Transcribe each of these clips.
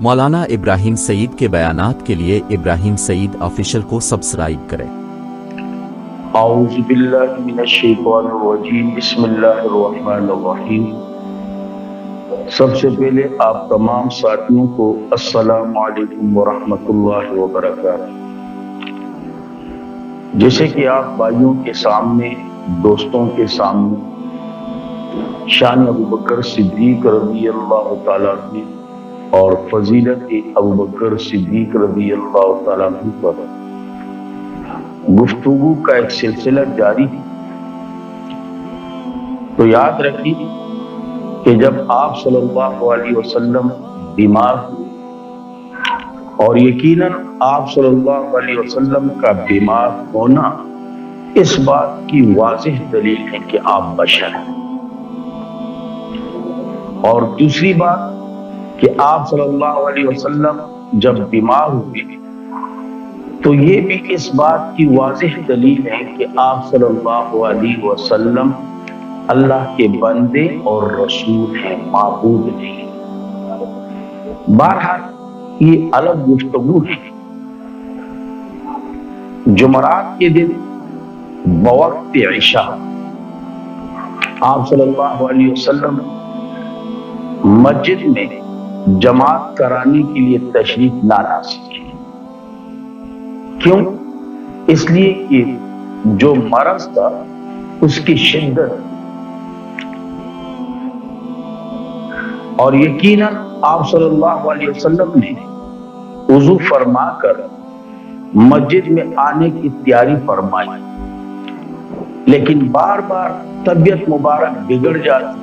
مولانا ابراہیم سعید کے بیانات کے لیے ابراہیم سعید آفیشل کو سبسکرائب کریں۔ اعوذ باللہ من الشیطان الرجیم، بسم اللہ الرحمن الرحیم۔ سب سے پہلے آپ تمام ساتھیوں کو السلام علیکم ورحمۃ اللہ وبرکاتہ۔ جیسے کہ آپ بھائیوں کے سامنے، دوستوں کے سامنے شان ابو بکر صدیق رضی اللہ تعالیٰ عنہ اور فضیلت ابو بکر صدیق رضی اللہ تعالیٰ عنہ پر گفتگو کا ایک سلسلہ جاری ہے۔ تو یاد رکھیے کہ جب آپ صلی اللہ علیہ وسلم بیمار ہوئے، اور یقیناً آپ صلی اللہ علیہ وسلم کا بیمار ہونا اس بات کی واضح دلیل ہے کہ آپ بشر ہیں، اور دوسری بات کہ آپ صلی اللہ علیہ وسلم جب بیمار ہوئے تو یہ بھی اس بات کی واضح دلیل ہے کہ آپ صلی اللہ علیہ وسلم اللہ کے بندے اور رسول ہیں، معبود نہیں۔ بہرحال یہ الگ گفتگو ہے۔ جمعرات کے دن بوقت عشاء آپ صلی اللہ علیہ وسلم مسجد میں جماعت کرانے کے لیے تشریف نہ لا سکے۔ کیوں؟ اس لیے کہ جو مرض تھا اس کی شدت، اور یقیناً آپ صلی اللہ علیہ وسلم نے وضو فرما کر مسجد میں آنے کی تیاری فرمائی، لیکن بار بار طبیعت مبارک بگڑ جاتی،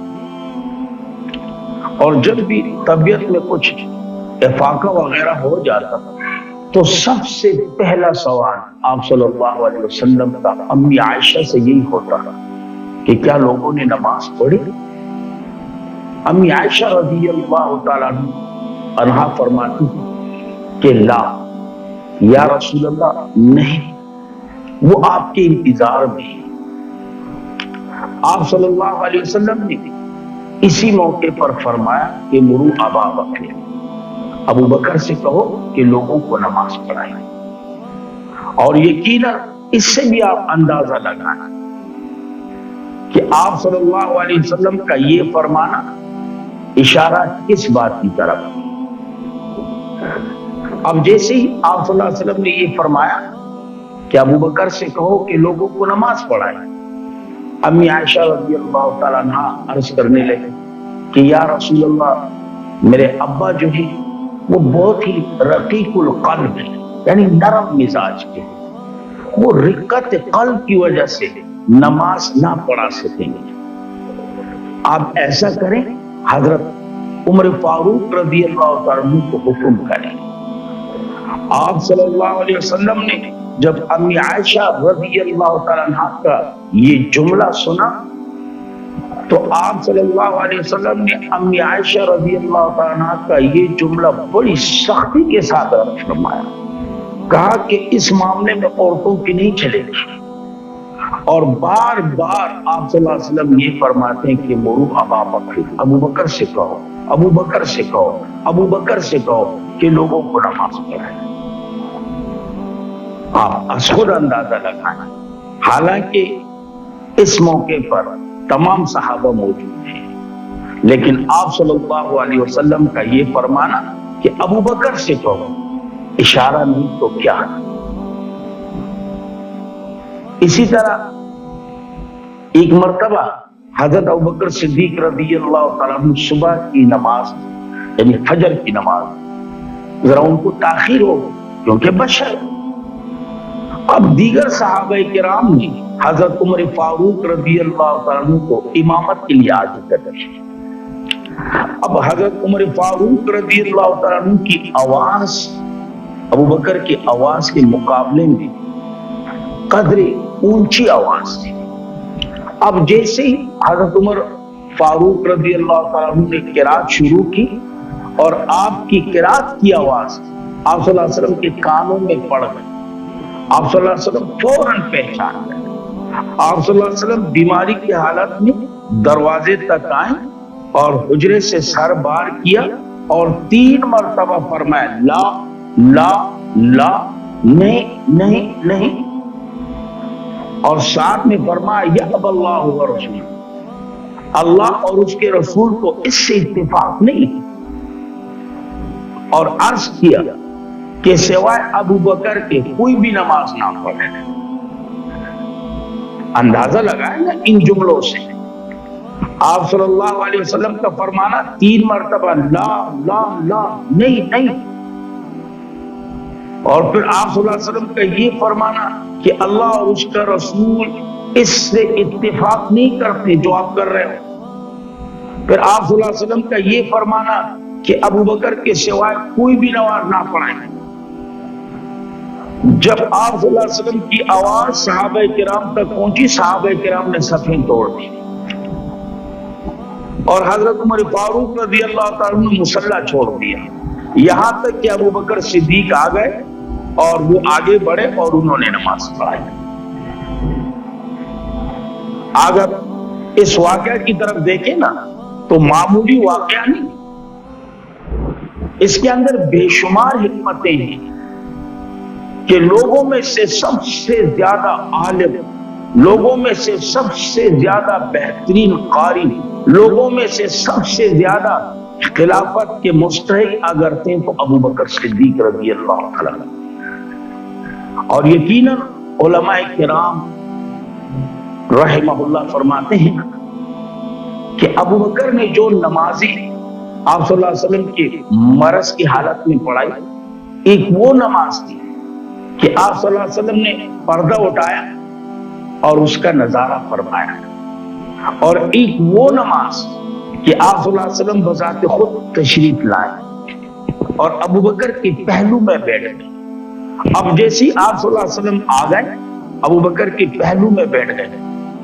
اور جب بھی طبیعت میں کچھ افاقہ وغیرہ ہو جاتا تو سب سے پہلا سوال آپ صلی اللہ علیہ وسلم کا امی عائشہ سے یہی ہوتا کہ کیا لوگوں نے نماز پڑھی؟ امی عائشہ رضی اللہ تعالیٰ عنہا فرماتی کہ لا یا رسول اللہ، نہیں، وہ آپ کے انتظار میں۔ آپ صلی اللہ علیہ وسلم نے اسی موقع پر فرمایا کہ مرو ابا بکر، ابو بکر سے کہو کہ لوگوں کو نماز پڑھائیں۔ اور یقیناً اس سے بھی آپ اندازہ لگانا کہ آپ صلی اللہ علیہ وسلم کا یہ فرمانا اشارہ کس بات کی طرف۔ اب جیسے ہی آپ صلی اللہ علیہ وسلم نے یہ فرمایا کہ ابو بکر سے کہو کہ لوگوں کو نماز پڑھائیں، امی عائشہ رضی اللہ تعالیٰ عنہ عرض کرنے لگے کہ یا رسول اللہ، میرے ابا جو ہیں وہ بہت ہی رقیق القلب ہے، یعنی نرم مزاج کے، وہ رقت قلب کی وجہ سے نماز نہ پڑھا سکیں گے۔ آپ ایسا کریں، حضرت عمر فاروق رضی اللہ تعالیٰ عنہ کو حکم کریں۔ آپ صلی اللہ علیہ وسلم نے جب امی عائشہ رضی اللہ تعالیٰ عنہ کا یہ جملہ سنا تو آپ صلی اللہ علیہ وسلم نے امی عائشہ رضی اللہ تعالیٰ عنہ کا یہ جملہ بڑی سختی کے ساتھ فرمایا، کہا کہ اس معاملے میں عورتوں کی نہیں چلے گی، اور بار بار آپ صلی اللہ علیہ وسلم یہ فرماتے ہیں کہ مرو ابا بکر، ابو بکر سے کہو، ابو بکر سے کہو، ابو بکر سے کہو کہ لوگوں کو نماز پڑھائیں۔ آپ خود اندازہ لگائیں، حالانکہ اس موقع پر تمام صحابہ موجود ہیں، لیکن آپ صلی اللہ علیہ وسلم کا یہ فرمانا کہ ابو بکر سے کہو، اشارہ نہیں تو کیا۔ اسی طرح ایک مرتبہ حضرت ابو بکر صدیق رضی اللہ تعالیٰ عنہ صبح کی نماز، یعنی فجر کی نماز، ذرا ان کو تاخیر ہو کیونکہ بشر۔ اب دیگر صحابہ کرام نے حضرت عمر فاروق رضی اللہ تعالیٰ عنہ کو امامت کے لیے عاجز کر دیا۔ اب حضرت عمر فاروق رضی اللہ تعالیٰ عنہ کی آواز ابو بکر کی آواز کے مقابلے میں قدر اونچی آواز تھی۔ اب جیسے ہی حضرت عمر فاروق رضی اللہ تعالیٰ عنہ نے قرات شروع کی اور آپ کی قرات کی آواز آپ صلی اللہ علیہ وسلم کے کانوں میں پڑ گئی، آپ صلی اللہ علیہ وسلم فوراً پہچان گئے۔ آپ صلی اللہ علیہ وسلم بیماری کی حالت میں دروازے تک آئے اور حجرے سے سر بار کیا اور 3 مرتبہ فرمایا لا لا لا، نہیں نہیں نہیں، اور ساتھ میں فرمایا یأب اللہ ورسولہ، اللہ اور اس کے رسول کو اس سے اتفاق نہیں، اور عرض کیا کہ سوائے ابو بکر کے کوئی بھی نماز نہ پڑھے۔ اندازہ لگائے نا ان جملوں سے آپ صلی اللہ علیہ وسلم کا فرمانا 3 مرتبہ لا لا لا، نہیں نہیں، اور پھر آپ صلی اللہ علیہ وسلم کا یہ فرمانا کہ اللہ اور اس کا رسول اس سے اتفاق نہیں کرتے جو آپ کر رہے ہو، پھر آپ صلی اللہ علیہ وسلم کا یہ فرمانا کہ ابو بکر کے سوائے کوئی بھی نماز نہ پڑھائیں۔ جب آپ صلی اللہ علیہ وسلم کی آواز صحابہ کرام تک پہنچی، صحابہ کرام نے صفیں توڑ دی، اور حضرت عمر فاروق رضی اللہ تعالیٰ نے مصلی چھوڑ دیا، یہاں تک کہ ابو بکر صدیق آ گئے اور وہ آگے بڑھے اور انہوں نے نماز پڑھائی۔ اگر اس واقعہ کی طرف دیکھیں نا تو معمولی واقعہ نہیں، اس کے اندر بے شمار حکمتیں ہیں کہ لوگوں میں سے سب سے زیادہ عالم، لوگوں میں سے سب سے زیادہ بہترین قاری، لوگوں میں سے سب سے زیادہ خلافت کے مستحق اگر تھے تو ابو بکر صدیق رضی اللہ عنہ۔ اور یقیناً علماء کرام رحمہ اللہ فرماتے ہیں کہ ابو بکر نے جو نمازیں آپ صلی اللہ علیہ وسلم کے مرض کی حالت میں پڑھائی، ایک وہ نماز تھی کہ آپ صلی اللہ علیہ وسلم نے پردہ اٹھایا اور اس کا نظارہ فرمایا، اور ایک وہ نماز کہ آپ صلی اللہ علیہ وسلم بذات خود تشریف لائے اور ابو بکر کے پہلو میں بیٹھ گئے۔ اب جیسی آپ صلی اللہ علیہ وسلم آ گئے، ابو بکر کے پہلو میں بیٹھ گئے،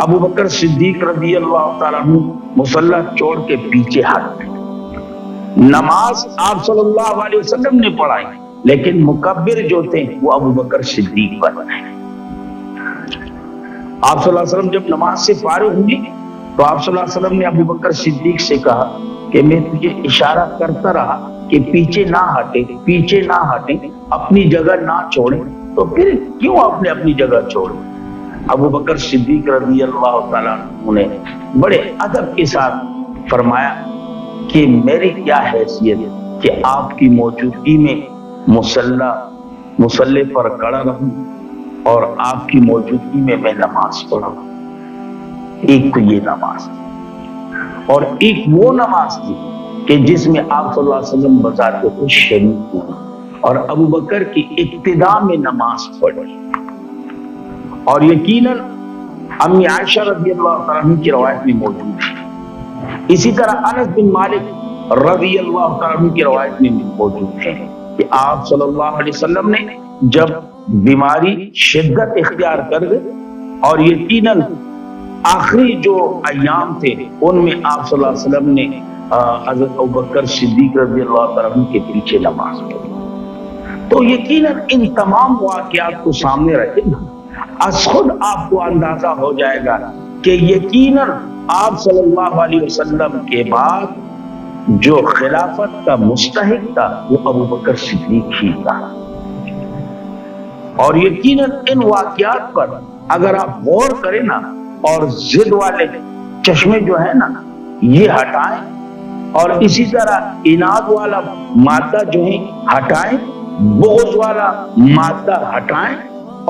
ابو بکر صدیق رضی اللہ تعالیٰ عنہ مصلی چھوڑ کے پیچھے ہٹ گئے۔ نماز آپ صلی اللہ علیہ وسلم نے پڑھائی، لیکن مکبر جو تھے وہ ابو بکر صدیق بن گئے۔ آپ صلی اللہ علیہ وسلم جب نماز سے فارغ ہوئے تو آپ صلی اللہ علیہ وسلم نے ابو بکر صدیق سے کہا کہ میں تجھے اشارہ کرتا رہا کہ پیچھے نہ ہٹے، پیچھے نہ ہٹے، اپنی جگہ نہ چھوڑے، تو پھر کیوں آپ نے اپنی جگہ چھوڑی؟ ابو بکر صدیق رضی اللہ تعالیٰ عنہ نے بڑے ادب کے ساتھ فرمایا کہ میری کیا حیثیت کہ آپ کی موجودگی میں مصلی پر کھڑا رہوں اور آپ کی موجودگی میں میں نماز پڑھوں۔ ایک تو یہ نماز اور ایک وہ نماز تھی کہ جس میں آپ صلی اللہ علیہ وسلم بذات خود شریک ہوئے اور ابو بکر کی ابتدا میں نماز پڑھی، اور یقیناً امی عائشہ رضی اللہ تعالیٰ عنہ کی روایت میں موجود ہے، اسی طرح انس بن مالک رضی اللہ تعالیٰ عنہ کی روایت میں موجود ہے کہ آپ صلی اللہ علیہ وسلم نے جب بیماری شدت اختیار کر گئی اور یقیناً آخری جو ایام تھے ان میں آپ صلی اللہ علیہ وسلم نے حضرت ابوبکر صدیق رضی اللہ تعالیٰ عنہ کے پیچھے نماز پڑھی، تو یقیناً ان تمام واقعات کو سامنے رکھے از خود آپ کو اندازہ ہو جائے گا کہ یقیناً آپ صلی اللہ علیہ وسلم کے بعد جو خلافت کا مستحق تھا وہ ابوبکر صدیق ہی تھا۔ اور یقیناً ان واقعات پر اگر آپ غور کریں نا اور ضد والے چشمے جو ہے نا یہ ہٹائیں اور اسی طرح اناد والا مادہ جو ہے ہٹائیں، بغض والا مادہ ہٹائیں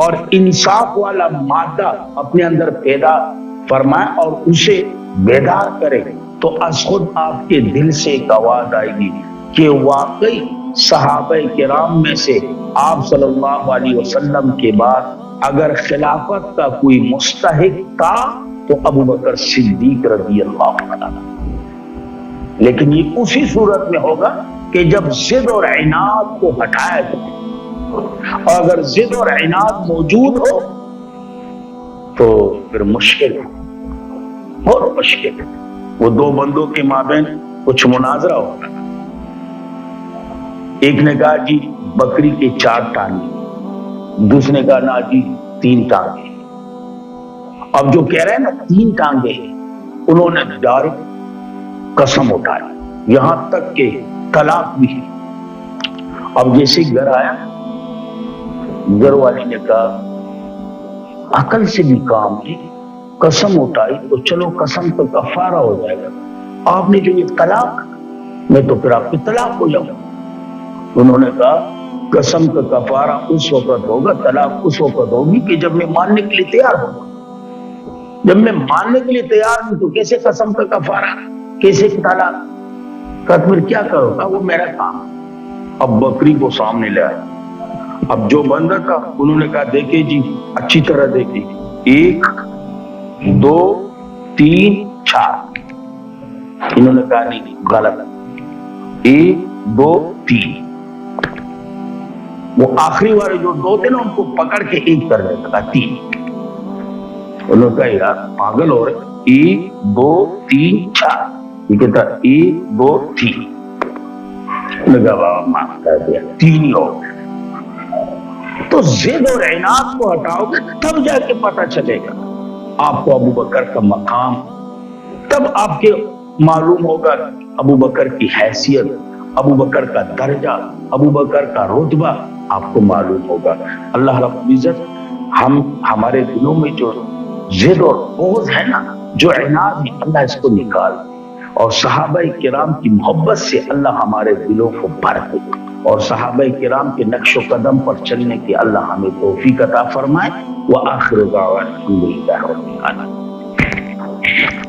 اور انصاف والا مادہ اپنے اندر پیدا فرمائیں اور اسے بیدار کریں، تو از خود آپ کے دل سے ایک آواز آئے گی کہ واقعی صحابہ کرام میں سے آپ صلی اللہ علیہ وسلم کے بعد اگر خلافت کا کوئی مستحق تھا تو ابوبکر صدیق رضی اللہ عنہ، لیکن یہ اسی صورت میں ہوگا کہ جب ضد اور عناد کو ہٹایا جائے، اور اگر ضد اور عناد موجود ہو تو پھر مشکل ہے، بہت مشکل ہے۔ وہ دو بندوں کے مابین کچھ مناظرہ ہوگا، ایک نے کہا جی بکری کے 4 ٹانگیں، دوسرے نے کہا نا جی 3 ٹانگیں۔ اب جو کہہ رہے ہیں نا 3 ٹانگیں ہیں، انہوں نے ڈائریکٹ قسم اٹھائی، یہاں تک کہ طلاق بھی. اب جیسے گھر آیا, گھر والی نے کہا عقل سے بھی کام لی, قسم اٹھائی تو چلو قسم تو کفارہ ہو جائے گا, آپ نے جو یہ طلاق, میں تو پھر آپ کی طلاق ہو جاؤں. انہوں نے کہا قسم کا کفارہ اس وقت ہوگا, طلاق اس وقت ہوگی کہ جب میں ماننے کے لیے تیار ہوں. جب میں ماننے کے لیے تیار ہوں تو کیسے قسم کا کفارہ, کیسے طلاق؟ کہا پھر کیا کرو گا؟ وہ میرا کام. اب بکری کو سامنے لے آیا. اب جو بندہ تھا انہوں نے کہا دیکھیں جی, اچھی طرح دیکھیں, 1 2 3 4. انہوں نے کہا نہیں غلط, 1 2 3. وہ آخری والے جو 2 تھے نا ان کو پکڑ کے 1 کر دیتا تھا, 3. انہوں نے کہا یار پاگل ہو رہے, 1 2 3 4. یہ کہتا 1 2 3. انہوں نے کہا بابا معاف کر دیا, 3 ہی ہو گئے. تو ضد اور عناد کو ہٹاؤ گے تب جا کے پتہ چلے گا آپ کو ابو بکر کا مقام, تب آپ کے معلوم ہوگا ابو بکر کی حیثیت, ابو بکر کا درجہ, ابو بکر کا رتبہ آپ کو معلوم ہوگا. اللہ رب العزت ہمارے دلوں میں جو ضد اور بغض ہے نا, جو عناد ہے, اللہ اس کو نکال, اور صحابہ کرام کی محبت سے اللہ ہمارے دلوں کو بھر دے, اور صحابہ کرام کے نقش و قدم پر چلنے کی اللہ ہمیں توفیق عطا فرمائے. وآخر دعوانا الحمدللہ رب العالمین.